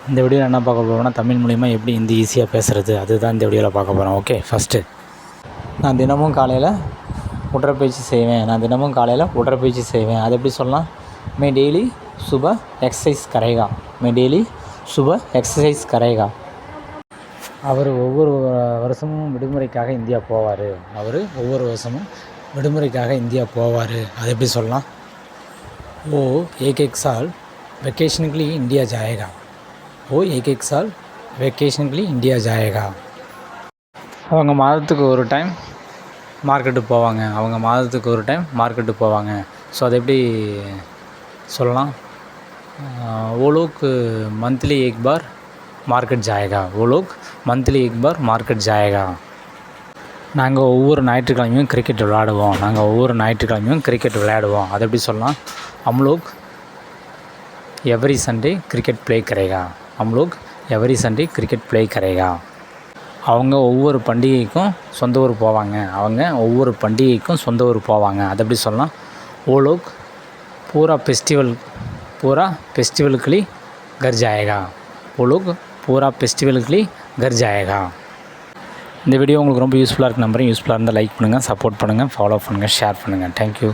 இந்த வீடியோவில் என்ன பார்க்க போகிறோம்னா தமிழ் மூலிமா எப்படி ஹிந்தி ஈஸியாக பேசுகிறது அதுதான் இந்த வீடியோவில் பார்க்க போகிறோம். ஓகே, ஃபஸ்ட்டு நான் தினமும் காலையில் உடற்பயிற்சி செய்வேன். அது எப்படி சொல்லலாம்? மே டெய்லி சுப எக்ஸசைஸ் கரேகா. அவர் ஒவ்வொரு வருஷமும் விடுமுறைக்காக இந்தியா போவார். அது எப்படி சொல்லலாம்? ஓ एक साल वेकेशन के लिए इंडिया जाएगा. அவங்க மாதத்துக்கு ஒரு டைம் மார்க்கெட்டு போவாங்க. ஸோ அது எப்படி சொல்லலாம்? वो लोग मंथली एक बार मार्केट जाएगा. நாங்கள் ஒவ்வொரு ஞாயிற்றுக்கிழமையும் கிரிக்கெட் விளையாடுவோம். அது எப்படி சொல்லலாம்? हम लोग एवरी संडे क्रिकेट प्ले करेगा. அவங்க ஒவ்வொரு பண்டிகைக்கும் சொந்த ஊர் போவாங்க. அது எப்படி சொல்லலாம்? वो लोग पूरा फेस्टिवल के लिए घर जाएगा. இந்த வீடியோ உங்களுக்கு ரொம்ப யூஸ்ஃபுல்லாக இருக்குது நம்புறேன். யூஸ்ஃபுல்லாக இருந்தால் லைக் பண்ணுங்கள், சப்போர்ட் பண்ணுங்கள், ஃபாலோ பண்ணுங்கள், ஷேர் பண்ணுங்கள். தேங்க்யூ.